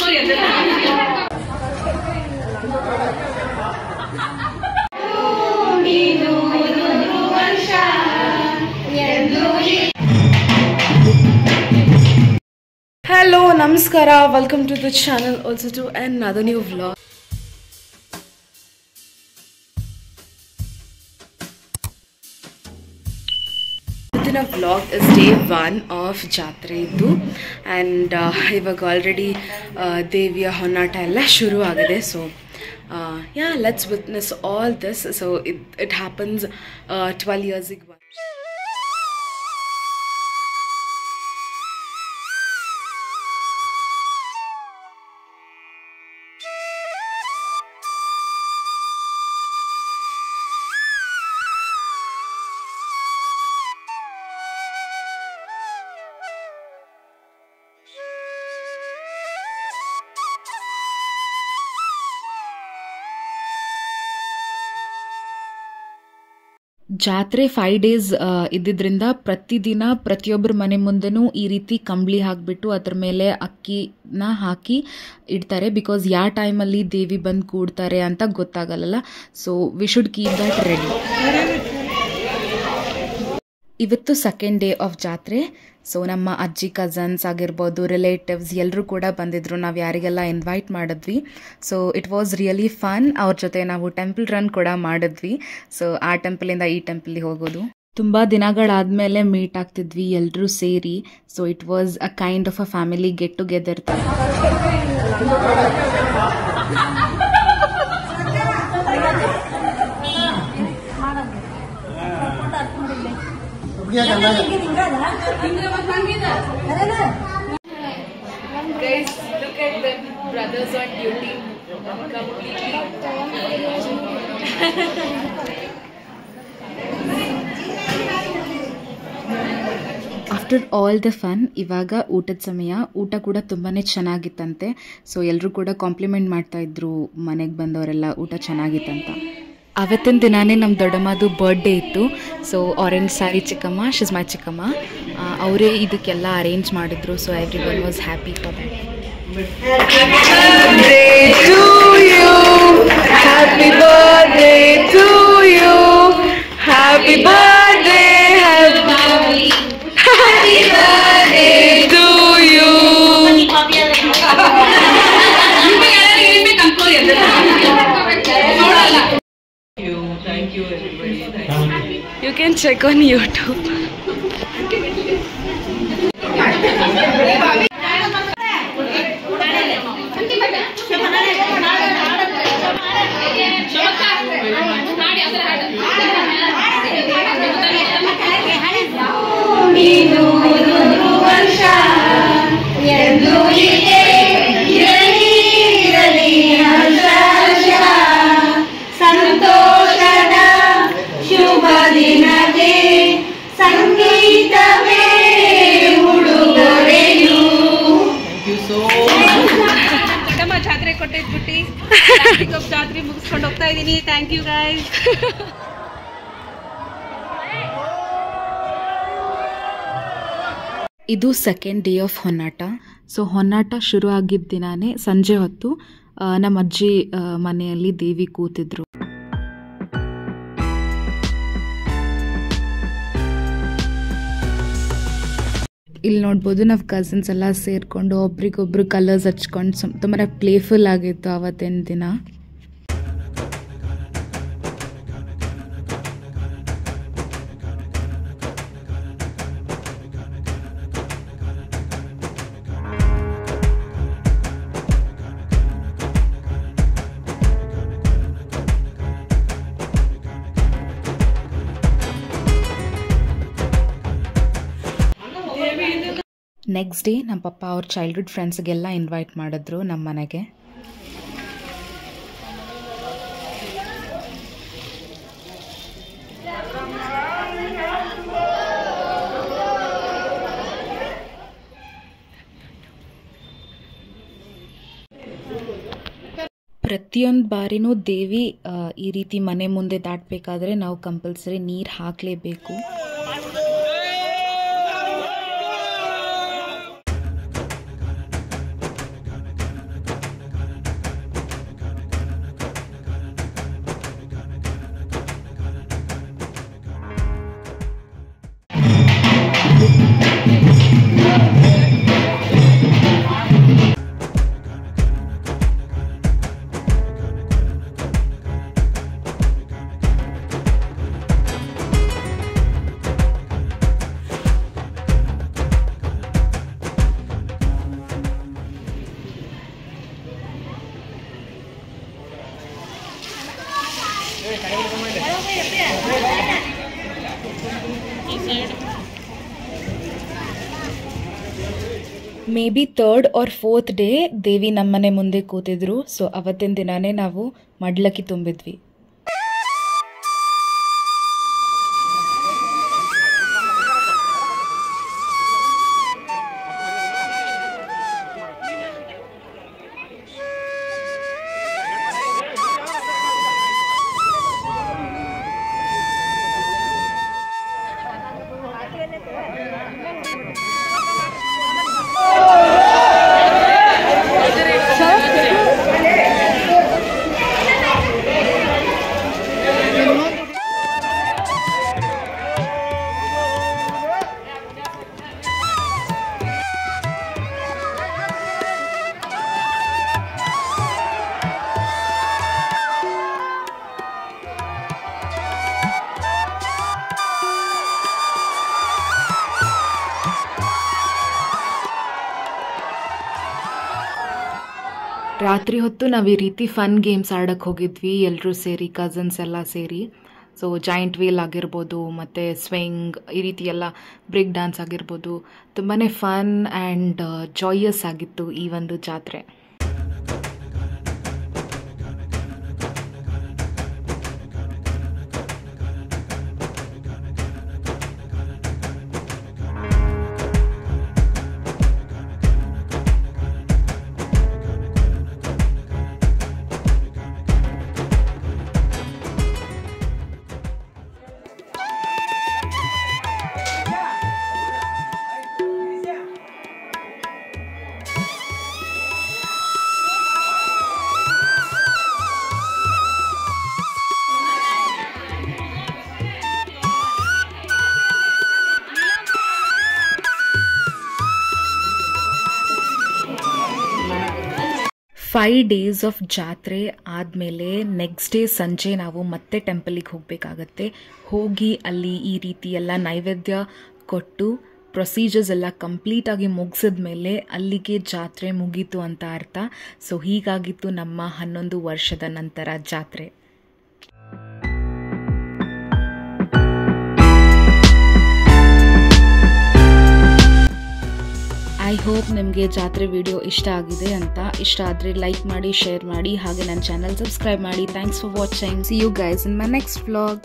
Hello, namaskara, welcome to the channel, also to another new vlog. Today's vlog is day 1 of Jatre iddu and ivaga already Deviya Honnata ella shuru agide. So yeah, let's witness all this. So it happens 12 years ago. ಜಾತ್ರೆ 5 days ಇದ್ದಿದ್ರಿಂದ ಪ್ರತಿದಿನ ಪ್ರತಿಯೊಬ್ಬರ ಮನೆ ಮುಂದೆನೂ ಈ ರೀತಿ ಕಂಬಳಿ ಹಾಕಿಬಿಟ್ಟು ಅದ್ರ ಮೇಲೆ ಅಕ್ಕಿನ ಹಾಕಿ ಇಡ್ತಾರೆ. ಬಿಕಾಸ್ ಯಾವ ಟೈಮಲ್ಲಿ ದೇವಿ ಬಂದು ಕೂಡ್ತಾರೆ ಅಂತ ಗೊತ್ತಾಗಲ್ಲ. So we should keep that ready. ಇವತ್ತು ಸೆಕೆಂಡ್ ಡೇ ಆಫ್ ಜಾತ್ರೆ. ಸೊ ನಮ್ಮ ಅಜ್ಜಿ ಕಝನ್ಸ್ ಆಗಿರ್ಬೋದು, ರಿಲೇಟಿವ್ಸ್ ಎಲ್ಲರೂ ಕೂಡ ಬಂದಿದ್ರು. ನಾವು ಯಾರಿಗೆಲ್ಲ ಇನ್ವೈಟ್ ಮಾಡಿದ್ವಿ. So it was really fun. ಅವ್ರ ಜೊತೆ ನಾವು ಟೆಂಪಲ್ ರನ್ ಕೂಡ ಮಾಡಿದ್ವಿ. ಸೊ ಆ ಟೆಂಪಲಿಂದ ಈ ಟೆಂಪಲ್ಗೆ ಹೋಗೋದು. ತುಂಬ ದಿನಗಳಾದಮೇಲೆ ಮೀಟ್ ಆಗ್ತಿದ್ವಿ ಎಲ್ಲರೂ ಸೇರಿ. So it was a kind of a family get together. Guys, look at the brothers on duty. Completely. After all the fun ಇವಾಗ ಊಟದ ಸಮಯ. ಊಟ ಕೂಡ ತುಂಬಾ ಚೆನ್ನಾಗಿತ್ತಂತೆ. ಸೊ ಎಲ್ಲರೂ ಕೂಡ ಕಾಂಪ್ಲಿಮೆಂಟ್ ಮಾಡ್ತಾ ಇದ್ರು ಮನೆಗೆ ಬಂದವರೆಲ್ಲ, ಊಟ ಚೆನ್ನಾಗಿತ್ತಂತ. ಅವತ್ತಿನ ದಿನಾನೇ ನಮ್ಮ ದೊಡ್ಡಮ್ಮದು ಬರ್ಡೇ ಇತ್ತು. ಸೊ ಆರೆಂಜ್ ಸ್ಯಾರಿ ಚಿಕ್ಕಮ್ಮ, ಶಿಸ್ ಮೈ ಚಿಕ್ಕಮ್ಮ, ಅವರೇ ಇದಕ್ಕೆಲ್ಲ ಅರೇಂಜ್ ಮಾಡಿದ್ರು. So everyone was happy for that. Happy birthday to you, happy birthday, happy birthday to you. Thank you everybody. You can check on YouTube. ಜಾತ್ರೆ ಕೊಟ್ಟಿದ್ಬಿಟ್ಟು ಜಾತ್ರೆ ಮುಗಿಸ್ಕೊಂಡು ಹೋಗ್ತಾ ಇದ್ದೀನಿ. Thank you guys. ಇದು second day of Honnata. So Honnata ಶುರು ಆಗಿದ್ದ ದಿನಾನೇ ಸಂಜೆ ಹೊತ್ತು ನಮ್ಮ ಅಜ್ಜಿ ಮನೆಯಲ್ಲಿ ದೇವಿ ಕೂತಿದ್ರು. ಇಲ್ಲಿ ನೋಡ್ಬೋದು ನಾವು ಕಸಿನ್ಸ್ ಎಲ್ಲ ಸೇರಿಕೊಂಡು ಒಬ್ರಿಗೊಬ್ರು ಕಲರ್ಸ್ ಹಚ್ಕೊಂಡು ತುಂಬ ಪ್ಲೇಫುಲ್ ಆಗಿತ್ತು ಆವತ್ತಿನ ದಿನ. ನೆಕ್ಸ್ಟ್ ಡೇ ನಮ್ಮ ಪಪ್ಪ ಅವ್ರ ಚೈಲ್ಡ್ಹುಡ್ ಫ್ರೆಂಡ್ಸ್ಗೆಲ್ಲ ಇನ್ವೈಟ್ ಮಾಡಿದ್ರು ನಮ್ಮ ಮನೆಗೆ. ಪ್ರತಿಯೊಂದು ಬಾರಿನೂ ದೇವಿ ಈ ರೀತಿ ಮನೆ ಮುಂದೆ ದಾಟಬೇಕಾದ್ರೆ ನಾವು ಕಂಪಲ್ಸರಿ ನೀರು ಹಾಕಲೇಬೇಕು. May be 3rd or 4th day Devi ನಮ್ಮನೆ ಮುಂದೆ ಕೂತಿದ್ರು. ಸೊ ಅವತ್ತಿನ ದಿನಾನೇ ನಾವು ಮಡ್ಲಕ್ಕಿ ತುಂಬಿದ್ವಿ. ರಾತ್ರಿ ಹೊತ್ತು ನಾವು ಈ ರೀತಿ ಫನ್ ಗೇಮ್ಸ್ ಆಡೋಕ್ಕೆ ಹೋಗಿದ್ವಿ, ಎಲ್ಲರೂ ಸೇರಿ, ಕಝನ್ಸ್ ಎಲ್ಲ ಸೇರಿ. ಸೊ ಜಾಯಿಂಟ್ ವೀಲ್ ಆಗಿರ್ಬೋದು, ಮತ್ತು ಸ್ವಿಂಗ್, ಈ ರೀತಿ ಎಲ್ಲ ಬ್ರೇಕ್ ಡ್ಯಾನ್ಸ್ ಆಗಿರ್ಬೋದು. ತುಂಬಾ ಫನ್ ಆ್ಯಂಡ್ ಜಾಯಸ್ ಆಗಿತ್ತು ಈ ಒಂದು ಜಾತ್ರೆ. ಫೈವ್ ಡೇಸ್ ಆಫ್ ಜಾತ್ರೆ ಆದಮೇಲೆ ನೆಕ್ಸ್ಟ್ ಡೇ ಸಂಜೆ ನಾವು ಮತ್ತೆ ಟೆಂಪಲಿಗೆ ಹೋಗಬೇಕಾಗತ್ತೆ. ಹೋಗಿ ಅಲ್ಲಿ ಈ ರೀತಿ ಎಲ್ಲ ನೈವೇದ್ಯ ಕೊಟ್ಟು ಪ್ರೊಸೀಜರ್ಸ್ ಎಲ್ಲ ಕಂಪ್ಲೀಟಾಗಿ ಮುಗಿಸಿದ ಮೇಲೆ ಅಲ್ಲಿಗೆ ಜಾತ್ರೆ ಮುಗೀತು ಅಂತ ಅರ್ಥ. ಸೊ ಹೀಗಾಗಿತ್ತು ನಮ್ಮ 11 ವರ್ಷದ ನಂತರ ಜಾತ್ರೆ. ಐ ಹೋಪ್ ನಿಮಗೆ ಜಾತ್ರೆ ವಿಡಿಯೋ ಇಷ್ಟ ಆಗಿದೆ ಅಂತ. ಇಷ್ಟ ಆದರೆ ಲೈಕ್ ಮಾಡಿ, ಶೇರ್ ಮಾಡಿ, ಹಾಗೆ ನನ್ನ ಚಾನಲ್ ಸಬ್ಸ್ಕ್ರೈಬ್ ಮಾಡಿ. Thanks for watching. See you guys in my next vlog.